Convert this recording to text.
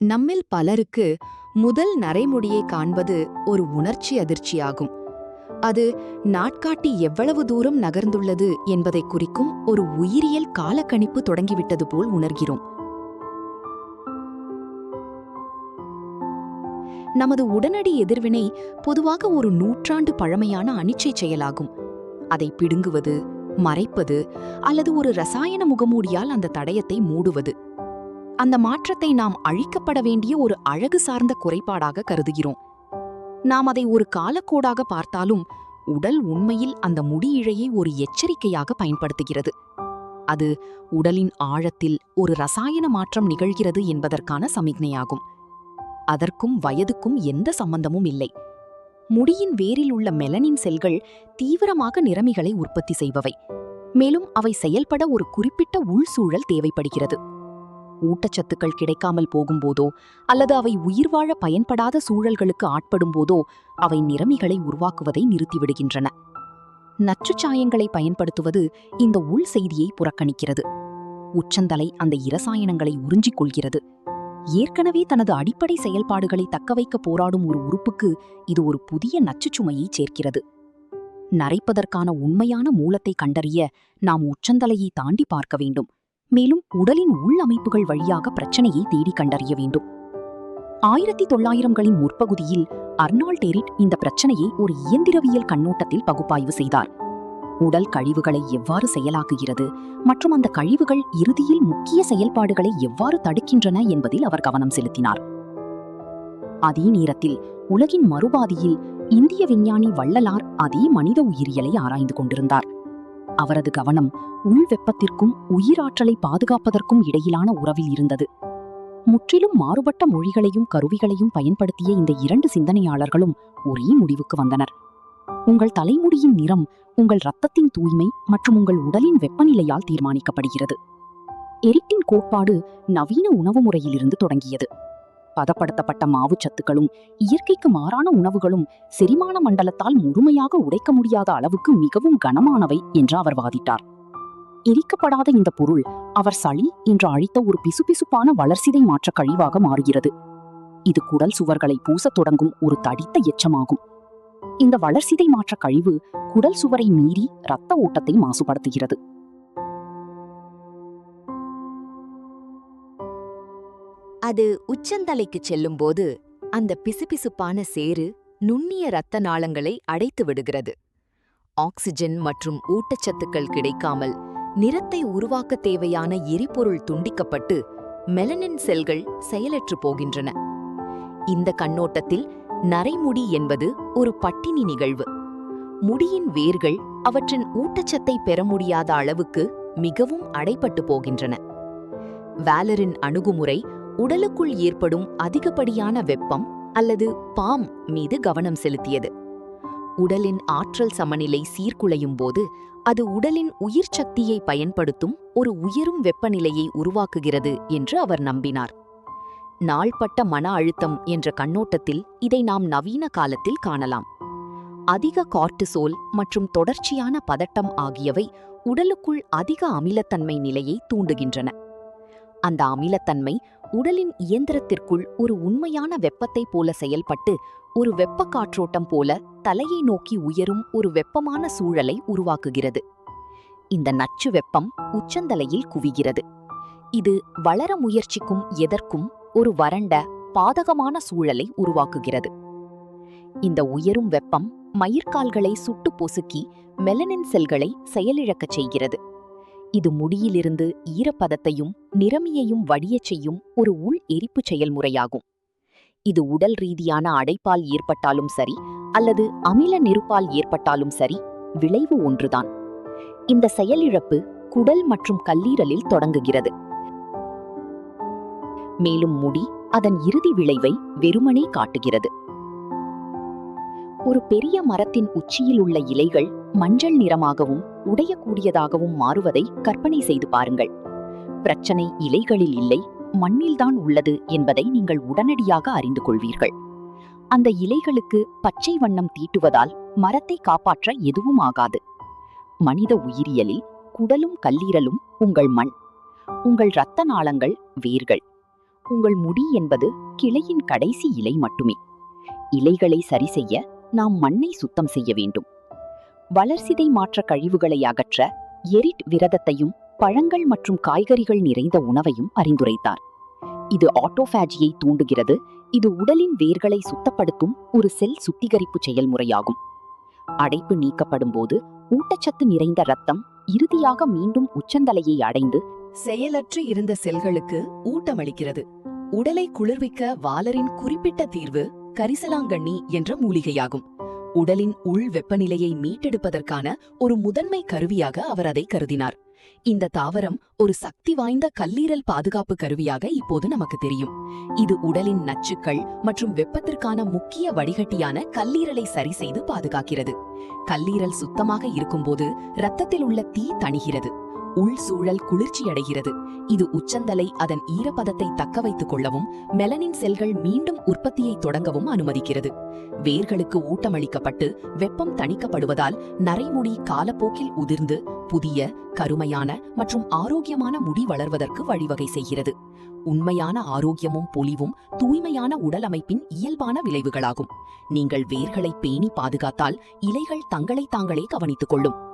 நம்மில் பலருக்கு முதல் நரைமுடியை காண்பது ஒரு உணர்ச்சி அதிர்ச்சியாகும். அது நாட்காட்டி எவ்வளவு தூரம் நகர்ந்துள்ளது என்பதை குறிக்கும் ஒரு உயிரியல் காலக்கணிப்பு தொடங்கிவிட்டது போல் உணர்கிறோம். நமது உடனடி எதிர்வினை பொதுவாக ஒரு நூற்றாண்டு பழமையான அனிச்சை செயலாகும். அதை பிடுங்குவது, மறைப்பது அல்லது ஒரு ரசாயன முகமூடியால் அந்த தடயத்தை மூடுவது. அந்த மாற்றத்தை நாம் அழிக்கப்பட வேண்டிய ஒரு அழகு சார்ந்த குறைபாடாக கருதுகிறோம். நாம் அதை ஒரு காலக்கோடாக பார்த்தாலும் உடல் உண்மையில் அந்த முடியிழையை ஒரு எச்சரிக்கையாக பயன்படுத்துகிறது. அது உடலின் ஆழத்தில் ஒரு ரசாயன மாற்றம் நிகழ்கிறது என்பதற்கான சமிக்ஞையாகும். அதற்கும் வயதுக்கும் எந்த சம்பந்தமும் இல்லை. முடியின் வேரில் உள்ள மெலனின் செல்கள் தீவிரமாக நிறமிகளை உற்பத்தி செய்பவை. மேலும் அவை செயல்பட ஒரு குறிப்பிட்ட உள்சூழல் தேவைப்படுகிறது. ஊட்டச்சத்துக்கள் கிடைக்காமல் போகும்போதோ அல்லது அவை உயிர்வாழ பயன்படாத சூழல்களுக்கு ஆட்படும் போதோ அவை நிறமிகளை உருவாக்குவதை நிறுத்திவிடுகின்றன. நச்சுச்சாயங்களை பயன்படுத்துவது இந்த உள் செய்தியை புறக்கணிக்கிறது. உச்சந்தலை அந்த இரசாயனங்களை உறிஞ்சிக் கொள்கிறது. ஏற்கனவே தனது அடிப்படை செயல்பாடுகளை தக்கவைக்க போராடும் ஒரு உறுப்புக்கு இது ஒரு புதிய நச்சுச்சுமையை சேர்க்கிறது. நரைப்பதற்கான உண்மையான மூலத்தை கண்டறிய நாம் உச்சந்தலையை தாண்டி பார்க்க வேண்டும். மேலும் உடலின் உள் அமைப்புகள் வழியாக பிரச்சனையை தேடி கண்டறிய வேண்டும். 1900களின் முற்பகுதியில் அர்னால்ட் எரிட் இந்த பிரச்சனையை ஒரு இயந்திரவியல் கண்ணோட்டத்தில் பகுப்பாய்வு செய்தார். உடல் கழிவுகளை எவ்வாறு செயலாக்குகிறது மற்றும் அந்த கழிவுகள் இறுதியில் முக்கிய செயல்பாடுகளை எவ்வாறு தடுக்கின்றன என்பதில் அவர் கவனம் செலுத்தினார். அதே நேரத்தில் உலகின் மறுபாதியில் இந்திய விஞ்ஞானி வள்ளலார் அதே மனித உயிரியலை ஆராய்ந்து கொண்டிருந்தார். அவரது கவனம் உள் வெப்பத்திற்கும் உயிராற்றலை பாதுகாப்பதற்கும் இடையிலான உறவில் இருந்தது. முற்றிலும் மாறுபட்ட மொழிகளையும் கருவிகளையும் பயன்படுத்திய இந்த இரண்டு சிந்தனையாளர்களும் ஒரே முடிவுக்கு வந்தனர். உங்கள் தலைமுடியின் நிறம் உங்கள் இரத்தத்தின் தூய்மை மற்றும் உங்கள் உடலின் வெப்பநிலையால் தீர்மானிக்கப்படுகிறது. எரிட்டின் கோட்பாடு நவீன உணவு முறையிலிருந்து தொடங்கியது. பதப்படுத்தப்பட்ட மாவுச்சத்துக்களும் இயற்கைக்கு மாறான உணவுகளும் செரிமான மண்டலத்தால் முழுமையாக உடைக்க முடியாத அளவுக்கு மிகவும் கனமானவை என்று அவர் வாதிட்டார். எரிக்கப்படாத இந்த பொருள் அவர் சளி என்று அழைத்த ஒரு பிசுபிசுப்பான வளர்சிதை மாற்ற கழிவாக மாறுகிறது. இது குடல் சுவர்களை பூசத் தொடங்கும் ஒரு தடித்த எச்சமாகும். இந்த வளர்சிதை மாற்ற கழிவு குடல் சுவரை மீறி இரத்த ஓட்டத்தை மாசுபடுத்துகிறது. அது உச்சந்தலைக்கு செல்லும்போது அந்த பிசுபிசுப்பான சேறு நுண்ணிய இரத்த நாளங்களை அடைத்து விடுகிறது. ஆக்சிஜன் மற்றும் ஊட்டச்சத்துக்கள் கிடைக்காமல் நிறத்தை உருவாக்க தேவையான எரிபொருள் துண்டிக்கப்பட்டு மெலனின் செல்கள் செயலற்று போகின்றன. இந்த கண்ணோட்டத்தில் நரைமுடி என்பது ஒரு பட்டினி நிகழ்வு. முடியின் வேர்கள் அவற்றின் ஊட்டச்சத்தை பெற முடியாத அளவுக்கு மிகவும் அடைபட்டு போகின்றன. வாலரின் அணுகுமுறை உடலுக்குள் ஏற்படும் அதிகப்படியான வெப்பம் அல்லது பாம் மீது கவனம் செலுத்தியது. உடலின் ஆற்றல் சமநிலை சீர்குலையும் போது அது உடலின் உயிர் சக்தியை பயன்படுத்தும் ஒரு உயரும் வெப்பநிலையை உருவாக்குகிறது என்று அவர் நம்பினார். நாள்பட்ட மன அழுத்தம் என்ற கண்ணோட்டத்தில் இதை நாம் நவீன காலத்தில் காணலாம். அதிக கார்டிசோல் மற்றும் தொடர்ச்சியான பதட்டம் ஆகியவை உடலுக்குள் அதிக அமிலத்தன்மை நிலையை தூண்டுகின்றன. அந்த அமிலத்தன்மை உடலின் இயந்திரத்திற்குள் ஒரு உண்மையான வெப்பத்தை போல செயல்பட்டு ஒரு வெப்ப காற்றோட்டம் போல தலையை நோக்கி உயரும் ஒரு வெப்பமான சூழலை உருவாக்குகிறது. இந்த நச்சு வெப்பம் உச்சந்தலையில் குவிகிறது. இது வளர முயற்சிக்கும் எதற்கும் ஒரு வறண்ட பாதகமான சூழலை உருவாக்குகிறது. இந்த உயரும் வெப்பம் மயிர்கால்களை சுட்டு பொசுக்கி மெலனின் செல்களை செயலிழக்கச் செய்கிறது. இது முடியிலிருந்து ஈரப்பதத்தையும் நிறமியையும் வடியச் செய்யும் ஒரு உள் எரிப்பு செயல்முறையாகும். இது உடல் ரீதியான அடைப்பால் ஏற்பட்டாலும் சரி அல்லது அமில நெருப்பால் ஏற்பட்டாலும் சரி, விளைவு ஒன்றுதான். இந்த செயலிழப்பு குடல் மற்றும் கல்லீரலில் தொடங்குகிறது. மேலும் முடி அதன் இறுதி விளைவை வெறுமனே காட்டுகிறது. ஒரு பெரிய மரத்தின் உச்சியில் உள்ள இலைகள் மஞ்சள் நிறமாகவும் உடையக்கூடியதாகவும் மாறுவதை கற்பனை செய்து பாருங்கள். பிரச்சனை இலைகளில் இல்லை, மண்ணில்தான் உள்ளது என்பதை நீங்கள் உடனடியாக அறிந்து கொள்வீர்கள். அந்த இலைகளுக்கு பச்சை வண்ணம் தீட்டுவதால் மரத்தை காப்பாற்ற எதுவும் ஆகாது. மனித உயிரியலில் குடலும் கல்லீரலும் உங்கள் மண், உங்கள் இரத்த நாளங்கள் வேர்கள், உங்கள் முடி என்பது கிளையின் கடைசி இலை மட்டுமே. இலைகளை சரி செய்ய நாம் மண்ணை சுத்தம் செய்ய வேண்டும். வளர்சிதை மாற்ற கழிவுகளை அகற்ற எரிட் விரதத்தையும் பழங்கள் மற்றும் காய்கறிகள் நிறைந்த உணவையும் பரிந்துரைத்தார். இது ஆட்டோஃபாஜியை தூண்டுகிறது. இது உடலின் வேர்களை சுத்தப்படுத்தும் ஒரு செல் சுத்திகரிப்பு செயல்முறையாகும். அடைப்பு நீக்கப்படும் போது ஊட்டச்சத்து நிறைந்த இரத்தம் இறுதியாக மீண்டும் உச்சந்தலையை அடைந்து செயலற்று இருந்த செல்களுக்கு ஊட்டமளிக்கிறது. உடலை குளிர்விக்க வாலரின் குறிப்பிட்ட தீர்வு கரிசலாங்கண்ணி என்ற மூலிகையாகும். உடலின் உள் வெப்பநிலையை மீட்டெடுப்பதற்கான ஒரு முதன்மை கருவியாக அவர் அதை கருதினார். இந்த தாவரம் ஒரு சக்தி வாய்ந்த கல்லீரல் பாதுகாப்பு கருவியாக இப்போது நமக்கு தெரியும். இது உடலின் நச்சுக்கள் மற்றும் வெப்பத்திற்கான முக்கிய வடிகட்டியான கல்லீரலை சரி செய்து பாதுகாக்கிறது. கல்லீரல் சுத்தமாக இருக்கும்போது இரத்தத்தில் உள்ள தீ தணிகிறது. உள் சூழல் குளிர்ச்சியடைகிறது. இது உச்சந்தலை அதன் ஈரப்பதத்தை தக்க வைத்துக் கொள்ளவும் மெலனின் செல்கள் மீண்டும் உற்பத்தியை தொடங்கவும் அனுமதிக்கிறது. வேர்களுக்கு ஊட்டமளிக்கப்பட்டு வெப்பம் தணிக்கப்படுவதால் நரைமுடி காலப்போக்கில் உதிர்ந்து புதிய கருமையான மற்றும் ஆரோக்கியமான முடி வளர்வதற்கு வழிவகை செய்கிறது. உண்மையான ஆரோக்கியமும் பொலிவும் தூய்மையான உடல் அமைப்பின் இயல்பான விளைவுகளாகும். நீங்கள் வேர்களை பேணி பாதுகாத்தால் இலைகள் தங்களை தாங்களே கவனித்துக் கொள்ளும்.